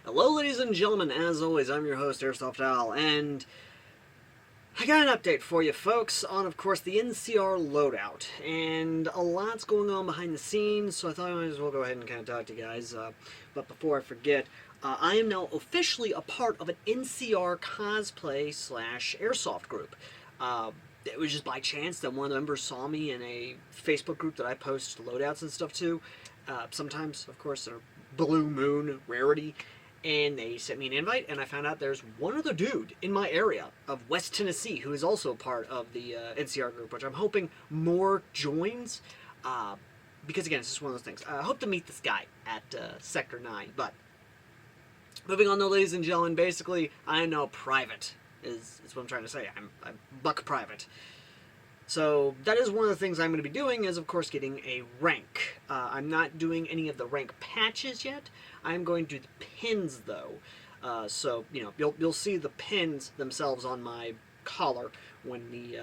Hello ladies and gentlemen, as always, I'm your host, AirsoftAL, and I got an update for you folks on, of course, the NCR Loadout, and a lot's going on behind the scenes, so I thought I might as well go ahead and kind of talk to you guys. But before I forget, I am now officially a part of an NCR cosplay / airsoft group. It was just by chance that one of the members saw me in a Facebook group that I post loadouts and stuff to. Sometimes, of course, they're Blue Moon Rarity, and they sent me an invite, and I found out there's one other dude in my area of West Tennessee who is also part of the NCR group, which I'm hoping more joins, because again, it's just one of those things. I hope to meet this guy at Sector 9, but moving on though, ladies and gentlemen, basically, I am now private, is what I'm trying to say. I'm buck private. So that is one of the things I'm going to be doing is, of course, getting a rank. I'm not doing any of the rank patches yet. I'm going to do the pins, though. So, you know, you'll see the pins themselves on my collar when the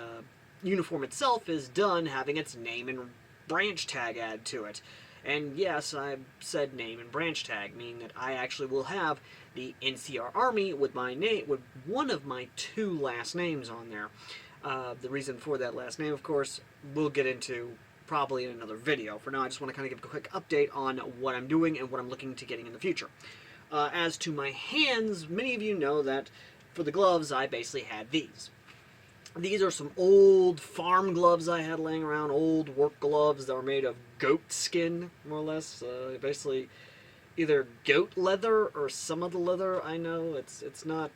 uniform itself is done having its name and branch tag added to it. And yes, I've said name and branch tag, meaning that I actually will have the NCR Army with my name, with one of my two last names on there. The reason for that last name, of course, we'll get into probably in another video. For now, I just want to kind of give a quick update on what I'm doing and what I'm looking to getting in the future. As to my hands, many of you know that for the gloves, I basically had these. These are some old farm gloves I had laying around, old work gloves that were made of goat skin, more or less. Basically, either goat leather or some of the leather. I know it's not.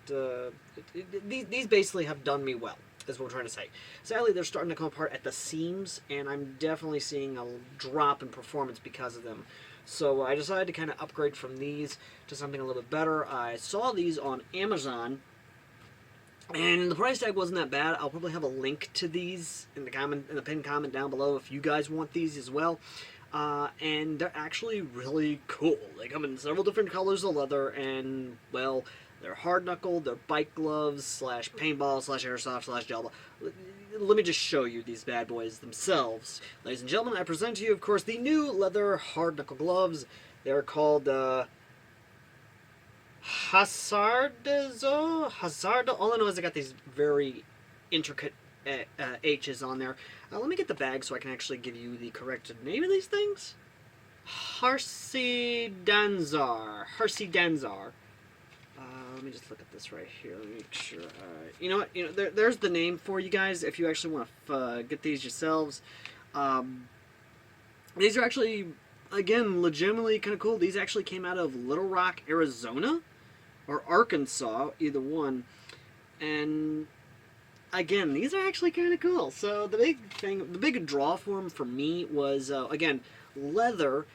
These basically have done me well, is what I'm trying to say. Sadly, they're starting to come apart at the seams, and I'm definitely seeing a drop in performance because of them. So I decided to kind of upgrade from these to something a little bit better. I saw these on Amazon, and the price tag wasn't that bad. I'll probably have a link to these in the pinned comment down below if you guys want these as well. And they're actually really cool. They come in several different colors of leather, and well, they're hard knuckle, they're bike gloves / paintball / airsoft / gel. Let me just show you these bad boys themselves. Ladies and gentlemen, I present to you, of course, the new leather hard knuckle gloves. They're called Hazardo. All I know is I got these very intricate H's on there. Let me get the bag so I can actually give you the correct name of these things. Harsi-Danzar. Let me just look at this right here. Let me make sure. You know what? You know, there's the name for you guys if you actually want to get these yourselves. These are actually, again, legitimately kind of cool. These actually came out of Little Rock, Arizona, or Arkansas, either one. And again, these are actually kind of cool. So the big draw for them for me was again, leather.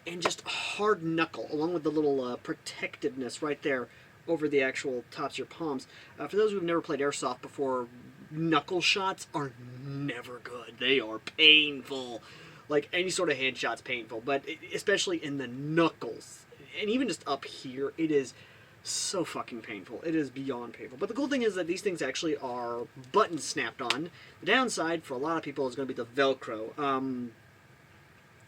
And just hard knuckle, along with the little protectiveness right there over the actual tops of your palms. For those who've never played airsoft before, knuckle shots are never good. They are painful. Like, any sort of hand shot's painful, but especially in the knuckles, and even just up here, it is so fucking painful. It is beyond painful. But the cool thing is that these things actually are button snapped on. The downside for a lot of people is going to be the Velcro.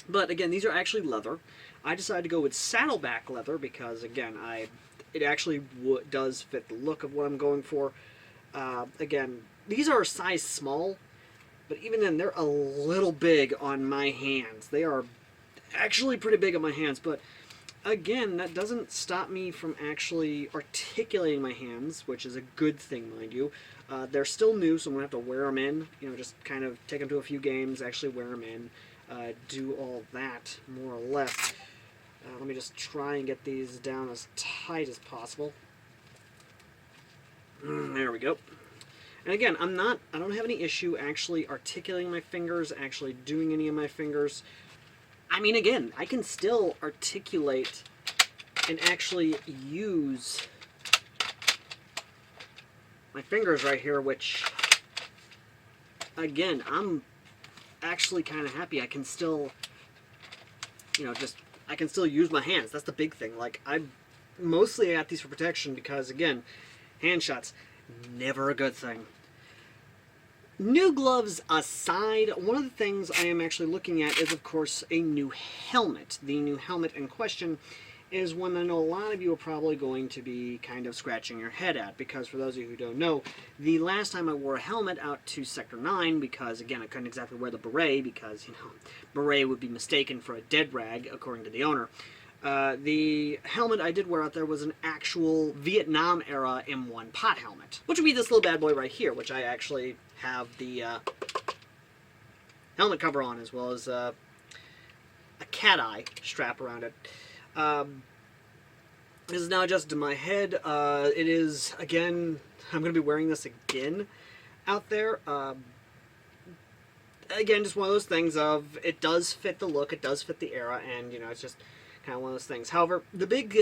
But again, these are actually leather. I decided to go with saddleback leather because, again, it actually does fit the look of what I'm going for. Again, these are a size small, but even then, they're a little big on my hands. They are actually pretty big on my hands, but again, that doesn't stop me from actually articulating my hands, which is a good thing, mind you. They're still new, so I'm going to have to wear them in. You know, just kind of take them to a few games, actually wear them in. Do all that, more or less. Let me just try and get these down as tight as possible. There we go. And again, I don't have any issue actually articulating my fingers, actually doing any of my fingers. I mean, again, I can still articulate and actually use my fingers right here, which, again, I'm actually kind of happy. I can still, you know, I can still use my hands. That's the big thing. Like, I mostly got these for protection because, again, hand shots, never a good thing. New gloves aside, one of the things I am actually looking at is, of course, a new helmet. The new helmet in question is one I know a lot of you are probably going to be kind of scratching your head at, because for those of you who don't know, the last time I wore a helmet out to Sector 9, because again I couldn't exactly wear the beret, because, you know, beret would be mistaken for a dead rag according to the owner. The helmet I did wear out there was an actual Vietnam era M1 pot helmet, which would be this little bad boy right here, which I actually have the helmet cover on, as well as a cat eye strap around it. This is now adjusted to my head. It is, again, I'm going to be wearing this again out there. Again, just one of those things of, it does fit the look, it does fit the era, and, you know, it's just kind of one of those things. However, the big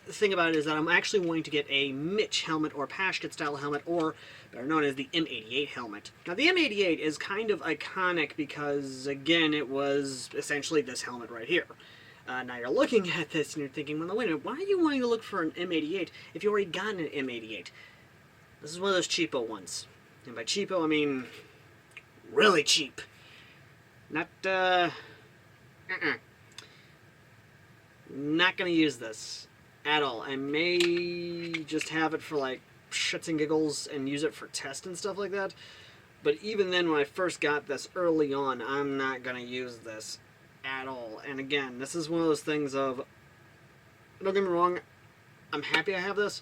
thing about it is that I'm actually wanting to get a Mitch helmet or Pashkit style helmet, or better known as the M88 helmet. Now, the M88 is kind of iconic because, again, it was essentially this helmet right here. Now you're looking at this and you're thinking, well, wait a minute, why are you wanting to look for an M88 if you already got an M88? This is one of those cheapo ones. And by cheapo, I mean really cheap. Not going to use this at all. I may just have it for, like, shits and giggles and use it for tests and stuff like that. But even then, when I first got this early on, I'm not going to use this at all. And again, this is one of those things of, don't get me wrong, I'm happy I have this,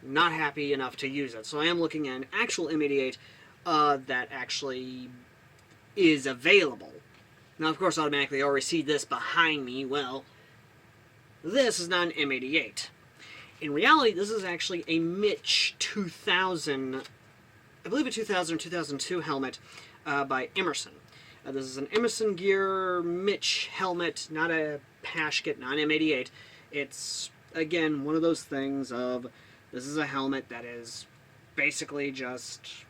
not happy enough to use it. So I am looking at an actual M88 that actually is available. Now, of course, automatically I already see this behind me. Well, this is not an M88. In reality, this is actually a Mitch 2000, I believe a 2000 or 2002 helmet by Emerson. This is an Emerson Gear Mitch helmet, not a Pashkit, not an M88. It's, again, one of those things of, this is a helmet that is basically just,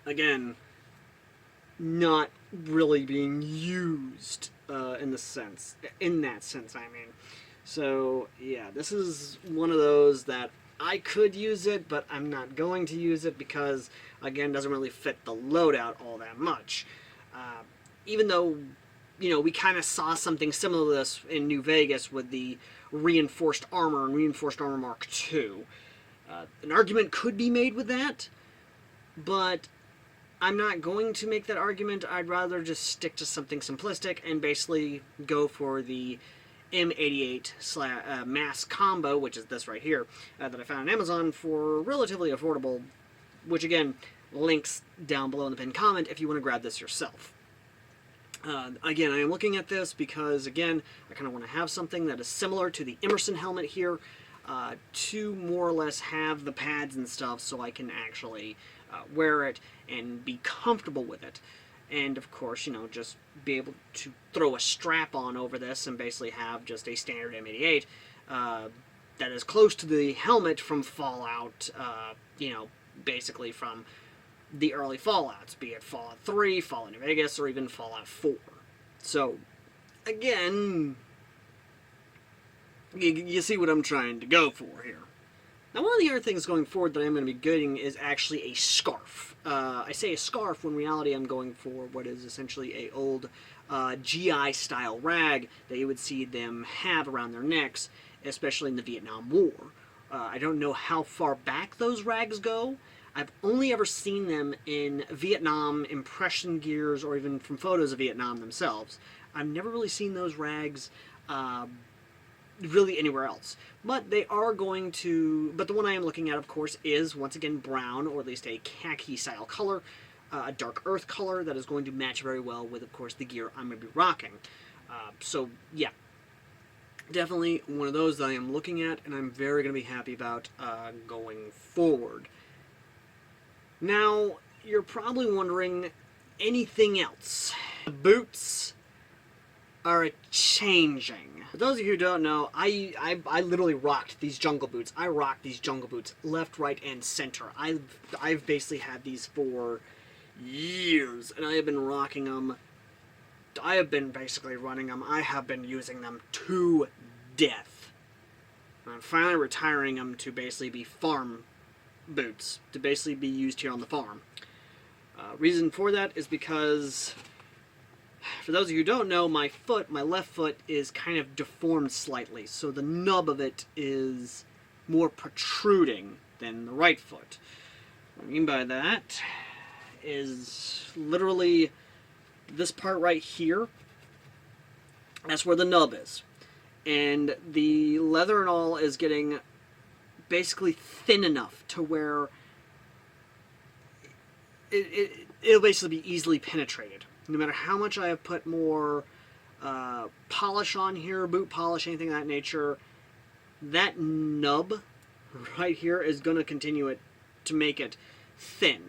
again, not really being used in that sense, I mean. So, yeah, this is one of those that I could use it, but I'm not going to use it because, again, it doesn't really fit the loadout all that much. Even though, you know, we kind of saw something similar to this in New Vegas with the Reinforced Armor and Reinforced Armor Mark II. An argument could be made with that, but I'm not going to make that argument. I'd rather just stick to something simplistic and basically go for the M88 mass combo, which is this right here, that I found on Amazon for relatively affordable, which again, links down below in the pinned comment if you want to grab this yourself. Again, I am looking at this because, again, I kind of want to have something that is similar to the Emerson helmet here, to more or less have the pads and stuff so I can actually wear it and be comfortable with it. And, of course, you know, just be able to throw a strap on over this and basically have just a standard M88 that is close to the helmet from Fallout, you know, basically from the early Fallouts, be it Fallout 3, Fallout New Vegas, or even Fallout 4. So, again, you see what I'm trying to go for here. Now, one of the other things going forward that I'm going to be getting is actually a scarf. I say a scarf when in reality I'm going for what is essentially a old GI-style rag that you would see them have around their necks, especially in the Vietnam War. I don't know how far back those rags go. I've only ever seen them in Vietnam impression gears or even from photos of Vietnam themselves. I've never really seen those rags really anywhere else. But they are going to, but the one I am looking at, of course, is once again brown, or at least a khaki style color, a dark earth color that is going to match very well with, of course, the gear I'm going to be rocking. So, yeah. Definitely one of those that I am looking at, and I'm very going to be happy about going forward. Now, you're probably wondering, anything else? The boots are changing. For those of you who don't know, I literally rocked these jungle boots. I rocked these jungle boots left, right, and center. I've basically had these for years, and I have been rocking them. I have been basically running them. I have been using them to death. I'm finally retiring them to basically be farm boots, to basically be used here on the farm. Reason for that is because For those of you who don't know, my left foot is kind of deformed slightly, so the nub of it is more protruding than the right foot. What I mean by that is literally this part right here. That's where the nub is. And the leather and all is getting basically thin enough to where it'll basically be easily penetrated. No matter how much I have put more polish on here, boot polish, anything of that nature, that nub right here is going to continue to make it thin,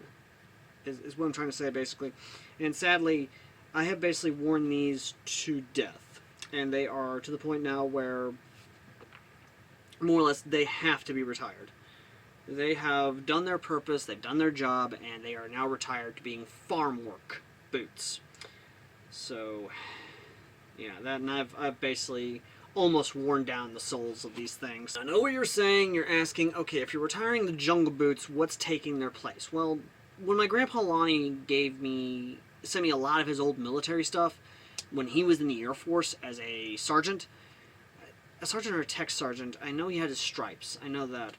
is what I'm trying to say, basically. And sadly, I have basically worn these to death. And they are to the point now where, more or less, they have to be retired. They have done their purpose, they've done their job, and they are now retired to being farm work boots. So, yeah, that, and I've basically almost worn down the soles of these things. I know what you're saying. You're asking, okay, if you're retiring the jungle boots, what's taking their place? Well, when my grandpa Lonnie sent me a lot of his old military stuff, when he was in the Air Force as a sergeant or a tech sergeant, I know he had his stripes. I know that.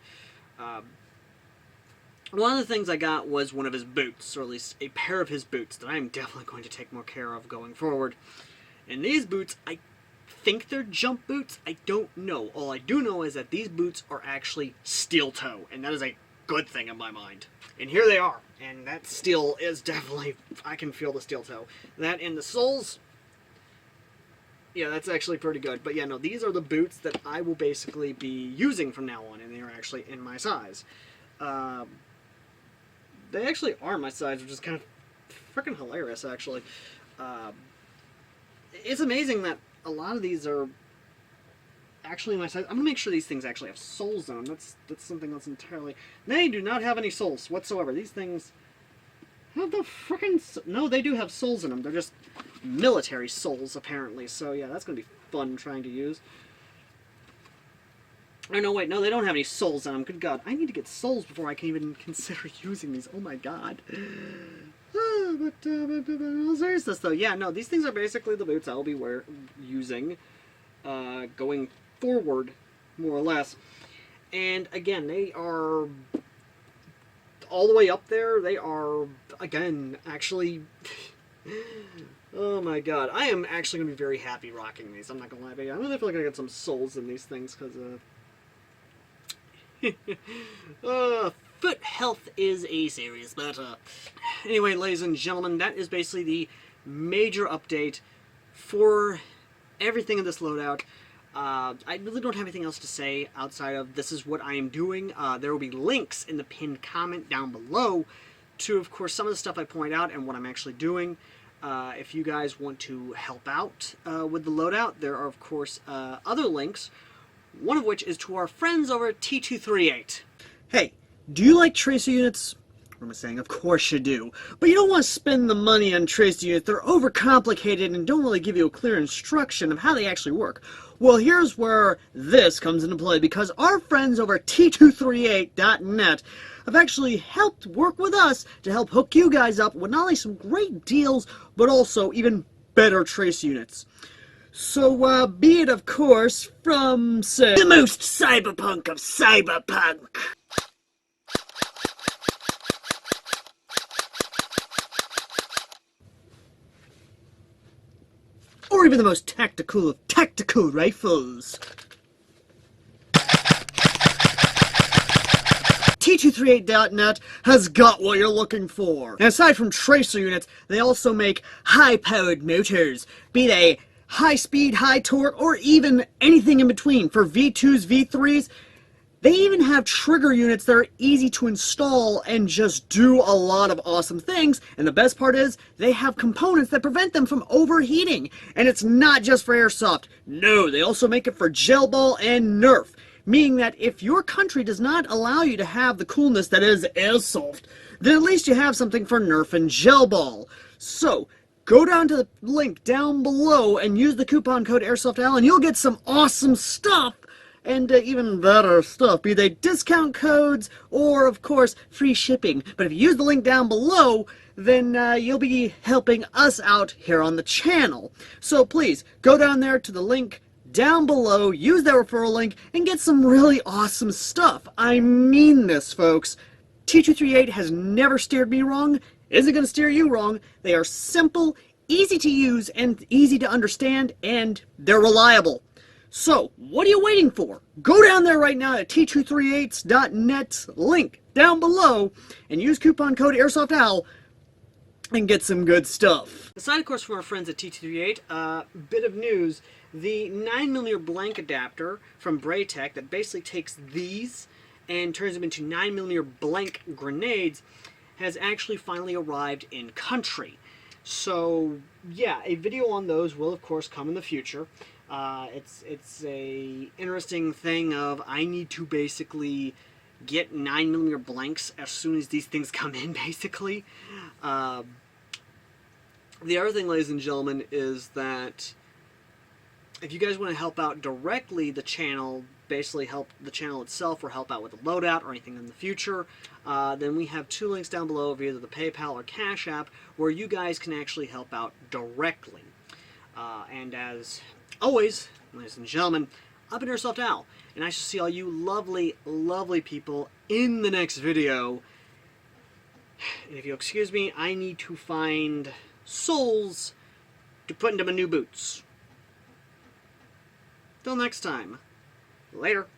One of the things I got was one of his boots, or at least a pair of his boots that I'm definitely going to take more care of going forward. And these boots, I think they're jump boots. I don't know. All I do know is that these boots are actually steel toe, and that is a good thing in my mind. And here they are, and that steel is definitely, I can feel the steel toe. That and the soles, yeah, that's actually pretty good. But yeah, no, these are the boots that I will basically be using from now on, and they are actually in my size. They actually are my size, which is kind of freaking hilarious, actually. It's amazing that a lot of these are actually my size. I'm going to make sure these things actually have soles on them. That's something else entirely. They do not have any soles whatsoever. These things have the freaking... No, they do have soles in them. They're just military soles, apparently. So, yeah, that's going to be fun trying to use. Oh, no, wait. No, they don't have any soles on them. Good God. I need to get soles before I can even consider using these. Oh, my God. But there's this, though. Yeah, no, these things are basically the boots I'll be using going forward, more or less. And, again, they are all the way up there. They are, again, actually... Oh my God, I am actually going to be very happy rocking these. I'm not going to lie to you. I'm really feeling like I got some soles in these things, because, foot health is a serious matter. Anyway, ladies and gentlemen, that is basically the major update for everything in this loadout. I really don't have anything else to say outside of this is what I am doing. There will be links in the pinned comment down below to, of course, some of the stuff I point out and what I'm actually doing. If you guys want to help out with the loadout, there are, of course, other links, one of which is to our friends over at T238. Hey, do you like tracer units? What am I saying? Of course you do. But you don't want to spend the money on tracer units. They're overcomplicated and don't really give you a clear instruction of how they actually work. Well, here's where this comes into play, because our friends over at T238.net have actually helped work with us to help hook you guys up with not only some great deals, but also even better trace units. So, be it, of course, from, say, the most cyberpunk of cyberpunk. Or even the most tactical of tactical rifles. T238.net has got what you're looking for. And aside from tracer units, they also make high-powered motors, be they high-speed, high-torque, or even anything in between. For V2s, V3s, they even have trigger units that are easy to install and just do a lot of awesome things. And the best part is, they have components that prevent them from overheating. And it's not just for airsoft. No, they also make it for gel ball and Nerf. Meaning that if your country does not allow you to have the coolness that is airsoft, then at least you have something for Nerf and gel ball. So, go down to the link down below and use the coupon code AirsoftAL and you'll get some awesome stuff. and even better stuff, be they discount codes or, of course, free shipping. But if you use the link down below, then you'll be helping us out here on the channel. So please, go down there to the link down below, use that referral link, and get some really awesome stuff. I mean this, folks. T238 has never steered me wrong, isn't going to steer you wrong. They are simple, easy to use, and easy to understand, and they're reliable. So, what are you waiting for? Go down there right now at t238s.net, link down below, and use coupon code AirsoftAL and get some good stuff. Aside, of course, from our friends at T238, bit of news. The 9mm blank adapter from Braytech that basically takes these and turns them into 9mm blank grenades has actually finally arrived in country. So, yeah, a video on those will, of course, come in the future. It's a interesting thing of I need to basically get 9mm blanks as soon as these things come in, basically. The other thing, ladies and gentlemen, is that if you guys want to help out directly the channel, basically help the channel itself or help out with the loadout or anything in the future, then we have two links down below of either the PayPal or Cash App where you guys can actually help out directly. And as always, ladies and gentlemen, I've been AirsoftAL, and I shall see all you lovely, lovely people in the next video. And if you'll excuse me, I need to find soles to put into my new boots. Till next time, later.